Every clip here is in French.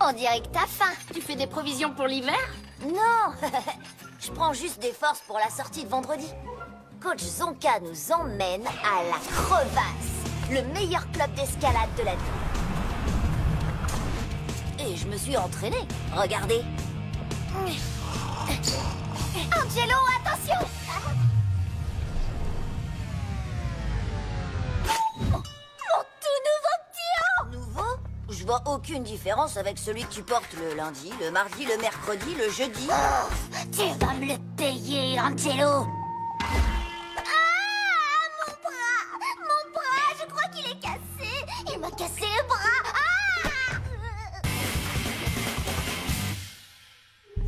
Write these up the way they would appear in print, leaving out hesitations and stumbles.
On dirait que t'as faim. Tu fais des provisions pour l'hiver? Non. Je prends juste des forces pour la sortie de vendredi. Coach Zonka nous emmène à la Crevasse, le meilleur club d'escalade de la ville. Et je me suis entraînée. Regardez. Angelo, attention! Mon tout nouveau petit haut! Nouveau? Je vois aucune différence avec celui que tu portes le lundi, le mardi, le mercredi, le jeudi. Oh, tu vas me le payer, Angelo! Ah! Mon bras! Je crois qu'il est cassé! Il m'a cassé le bras! Ah!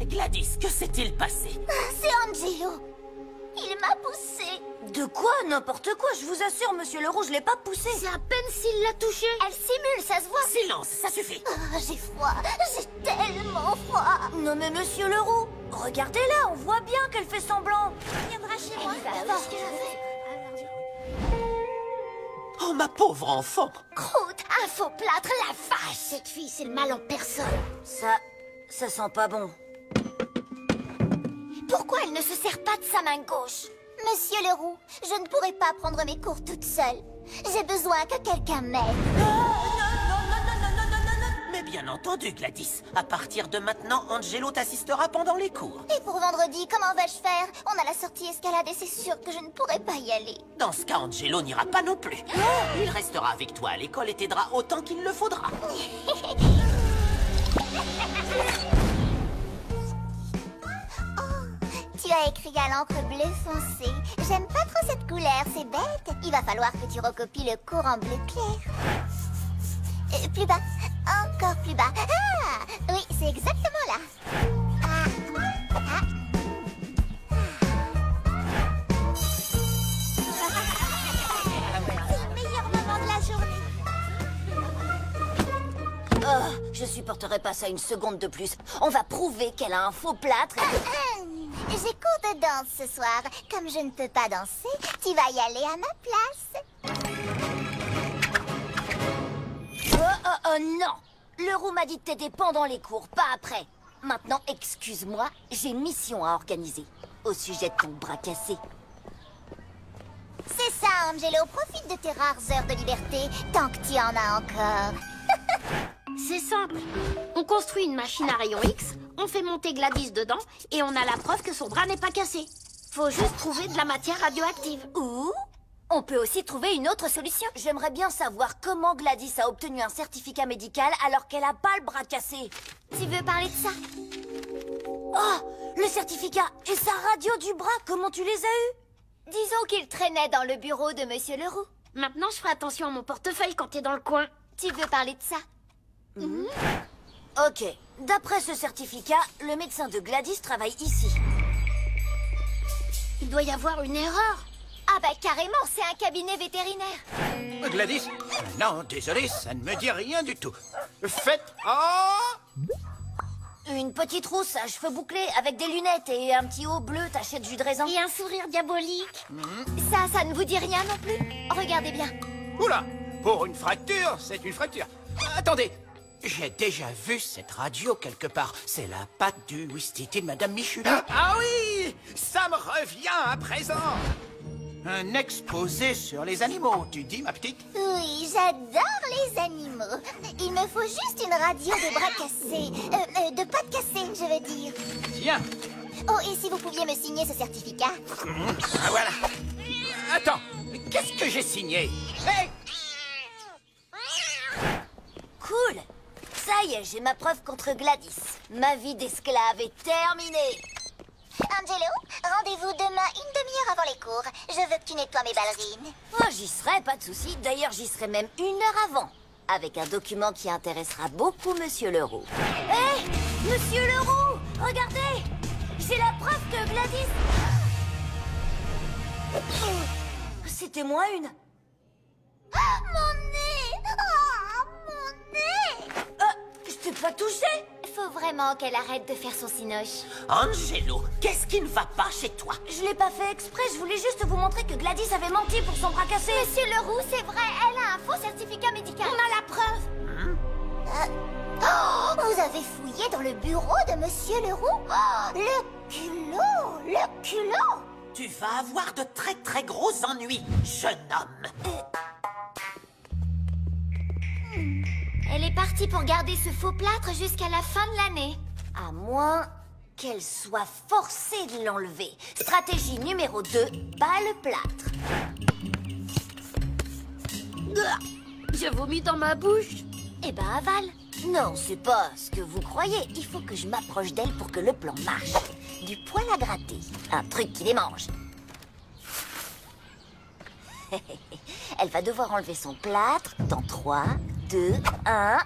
Gladys, que s'est-il passé? C'est Angelo. Il m'a poussé. De quoi? N'importe quoi, je vous assure, monsieur Leroux, je l'ai pas poussé. C'est à peine s'il l'a touché. Elle simule, ça se voit. Silence, ça suffit. J'ai froid, j'ai tellement froid. Non mais monsieur Leroux, regardez-la, on voit bien qu'elle fait semblant. Elle viendra chez moi. Oh, ma pauvre enfant. Croûte, un faux plâtre, la vache. Cette fille, c'est le mal en personne. Ça sent pas bon. Pourquoi elle ne se sert pas de sa main gauche? Monsieur Leroux, je ne pourrai pas prendre mes cours toute seule. J'ai besoin que quelqu'un m'aide. Mais bien entendu, Gladys. À partir de maintenant, Angelo t'assistera pendant les cours. Et pour vendredi, comment vais-je faire? On a la sortie escalade et c'est sûr que je ne pourrai pas y aller. Dans ce cas, Angelo n'ira pas non plus. Il restera avec toi à l'école et t'aidera autant qu'il le faudra. Tu as écrit à l'encre bleu foncé. J'aime pas trop cette couleur, c'est bête. Il va falloir que tu recopies le cours en bleu clair. Plus bas, encore plus bas. Ah, oui, c'est exactement là. C'est le meilleur moment de la journée. Oh, je supporterai pas ça une seconde de plus. On va prouver qu'elle a un faux plâtre. J'ai cours de danse ce soir. Comme je ne peux pas danser, tu vas y aller à ma place. Oh non! Leroux m'a dit de t'aider pendant les cours, pas après. Maintenant, excuse-moi, j'ai une mission à organiser. Au sujet de ton bras cassé. C'est ça, Angelo. Profite de tes rares heures de liberté, tant que tu en as encore. C'est simple. On construit une machine à rayon X, on fait monter Gladys dedans, et on a la preuve que son bras n'est pas cassé. Faut juste trouver de la matière radioactive. Ou on peut aussi trouver une autre solution. J'aimerais bien savoir comment Gladys a obtenu un certificat médical alors qu'elle a pas le bras cassé. Tu veux parler de ça? Oh, le certificat et sa radio du bras, comment tu les as eus? Disons qu'il traînait dans le bureau de monsieur Leroux. Maintenant, je ferai attention à mon portefeuille quand t'es dans le coin. Tu veux parler de ça? Ok, d'après ce certificat, le médecin de Gladys travaille ici. Il doit y avoir une erreur. Ah bah carrément, c'est un cabinet vétérinaire. Gladys? Non, désolé, ça ne me dit rien du tout. Faites... Oh! Une petite rousse à cheveux bouclés avec des lunettes et un petit haut bleu taché de jus de raisin. Et un sourire diabolique. Ça ne vous dit rien non plus? Regardez bien. Oula! Pour une fracture, c'est une fracture. Attendez, j'ai déjà vu cette radio quelque part. C'est la patte du Ouistiti de Madame Michu. Ah oui! Ça me revient à présent! Un exposé sur les animaux, tu dis, ma petite? Oui, j'adore les animaux. Il me faut juste une radio de bras cassés. De pattes cassées, je veux dire. Tiens. Oh, et si vous pouviez me signer ce certificat? Ah, voilà. Attends, qu'est-ce que j'ai signé? Hey! Cool. Ça y est, j'ai ma preuve contre Gladys. Ma vie d'esclave est terminée. Angelo, rendez-vous demain une demi-heure avant les cours. Je veux que tu nettoies mes ballerines. Oh, j'y serai, pas de souci. D'ailleurs, j'y serai même une heure avant. Avec un document qui intéressera beaucoup Monsieur Leroux. Hé, Monsieur Leroux, regardez. J'ai la preuve que Gladys... C'était moi une. Ah, mon nez! Oh, mon nez! Je t'ai pas touché! Faut vraiment qu'elle arrête de faire son cinoche. Angelo, qu'est-ce qui ne va pas chez toi? Je l'ai pas fait exprès, je voulais juste vous montrer que Gladys avait menti pour son bras cassé. Monsieur Leroux, c'est vrai, elle a un faux certificat médical. On a la preuve. Oh, vous avez fouillé dans le bureau de Monsieur Leroux? Oh, le culot! Le culot! Tu vas avoir de très très gros ennuis, jeune homme. Elle est partie pour garder ce faux plâtre jusqu'à la fin de l'année. À moins qu'elle soit forcée de l'enlever. Stratégie numéro 2, bas le plâtre. Je vomis dans ma bouche. Eh ben, avale. Non, c'est pas ce que vous croyez. Il faut que je m'approche d'elle pour que le plan marche. Du poil à gratter. Un truc qui les mange. Elle va devoir enlever son plâtre dans 3, 2, 1...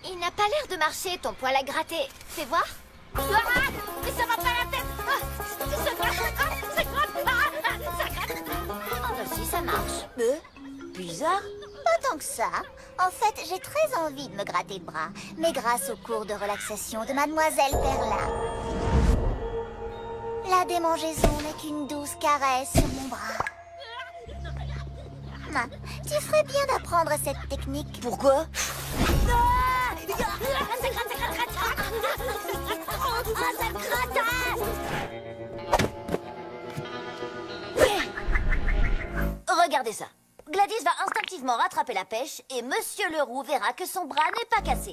Il n'a pas l'air de marcher, ton poil à gratter. Fais voir. Ah, mais ça va pas la tête. Ah, ça gratte. Ça gratte. Ça gratte. Ah bah si, ça marche. Bizarre. Pas tant que ça. En fait, j'ai très envie de me gratter le bras. Mais grâce au cours de relaxation de Mademoiselle Perla, la démangeaison n'est qu'une douce caresse sur mon bras. Tu ferais bien d'apprendre cette technique. Pourquoi? Regardez ça. Gladys va instinctivement rattraper la pêche et Monsieur Leroux verra que son bras n'est pas cassé.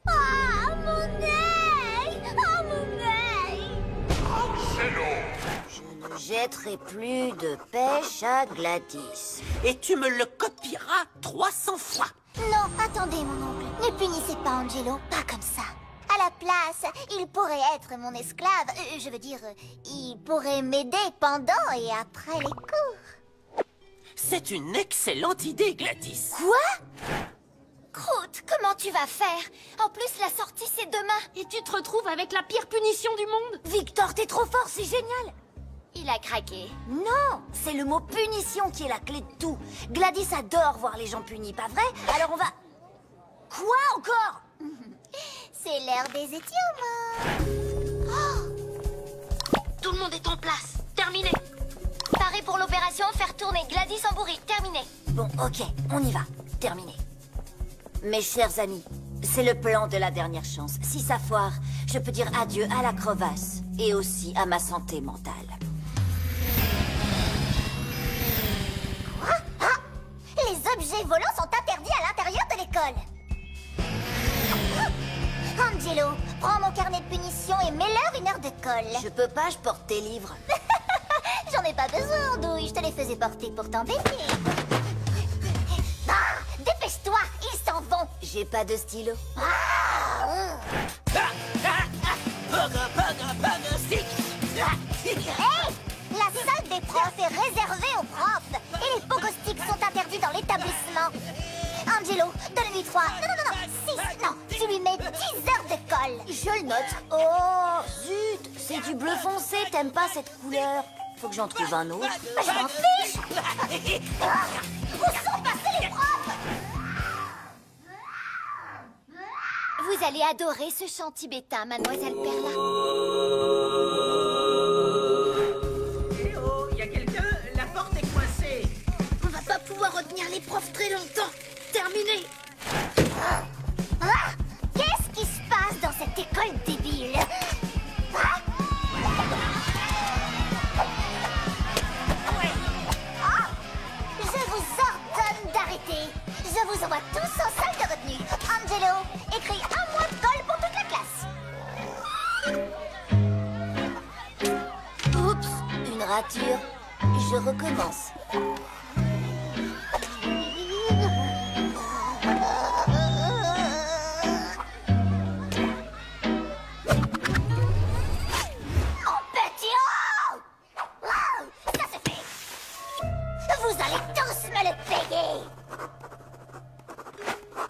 Ah, mon œil! Ah, mon œil! Je ne jetterai plus de pêche à Gladys. Et tu me le copieras 300 fois. Non, attendez, mon oncle. Ne punissez pas Angelo, pas comme ça. À la place, il pourrait être mon esclave. Je veux dire, il pourrait m'aider pendant et après les cours. C'est une excellente idée, Gladys. Quoi? Croûte, comment tu vas faire? En plus, la sortie, c'est demain. Et tu te retrouves avec la pire punition du monde. Victor, t'es trop fort, c'est génial. Il a craqué. Non, c'est le mot punition qui est la clé de tout. Gladys adore voir les gens punis, pas vrai? Alors on va... Quoi encore? C'est l'heure des étirements. Tout le monde est en place. Terminé. Paré pour l'opération, faire tourner Gladys en bourrique. Terminé. Bon, ok, on y va. Terminé. Mes chers amis, c'est le plan de la dernière chance. Si ça foire, je peux dire adieu à la crevasse et aussi à ma santé mentale. Quoi? Ah! Les objets volants sont interdits à l'intérieur de l'école. Angelo, prends mon carnet de punition et mets-leur une heure de colle. Je peux pas, je porte tes livres. J'en ai pas besoin, Andouille. Je te les faisais porter pour t'embêter. Ah, dépêche-toi, ils s'en vont. J'ai pas de stylo. Hey, la salle des profs est réservée aux profs. Et les pogosticks sont interdits dans l'établissement. Angelo, donne-lui 3. Non, 6. Non, tu lui mets 10 heures de colle. Je le note. Oh, zut, c'est du bleu foncé. T'aimes pas cette couleur? Faut que j'en trouve un autre. Mais je m'en fiche. Où sont passés les profs? Vous allez adorer ce chant tibétain, Mademoiselle Perla. Eh oh, y a quelqu'un? La porte est coincée. On va pas pouvoir retenir les profs très longtemps. Terminé. Qu'est-ce qui se passe dans cette école débile? Je vous ordonne d'arrêter. Je vous envoie tous en salle de retenue. Angelo, écris un mois de colle pour toute la classe. Oups, une rature. Je recommence.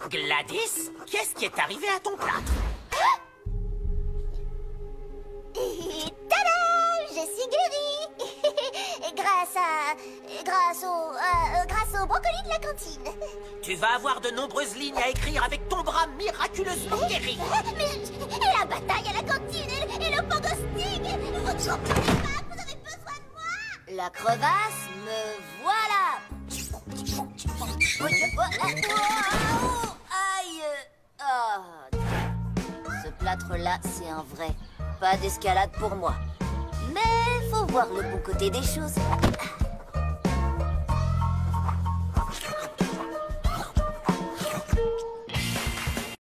Gladys, qu'est-ce qui est arrivé à ton plâtre? Tada! Je suis guérie. grâce au brocoli de la cantine. Tu vas avoir de nombreuses lignes à écrire avec ton bras miraculeusement guéri. Et la bataille à la cantine et le pogostig. Vous ne comprenez pas, vous avez besoin de moi. La crevasse, me voilà. là, c'est un vrai. Pas d'escalade pour moi. Mais faut voir le bon côté des choses.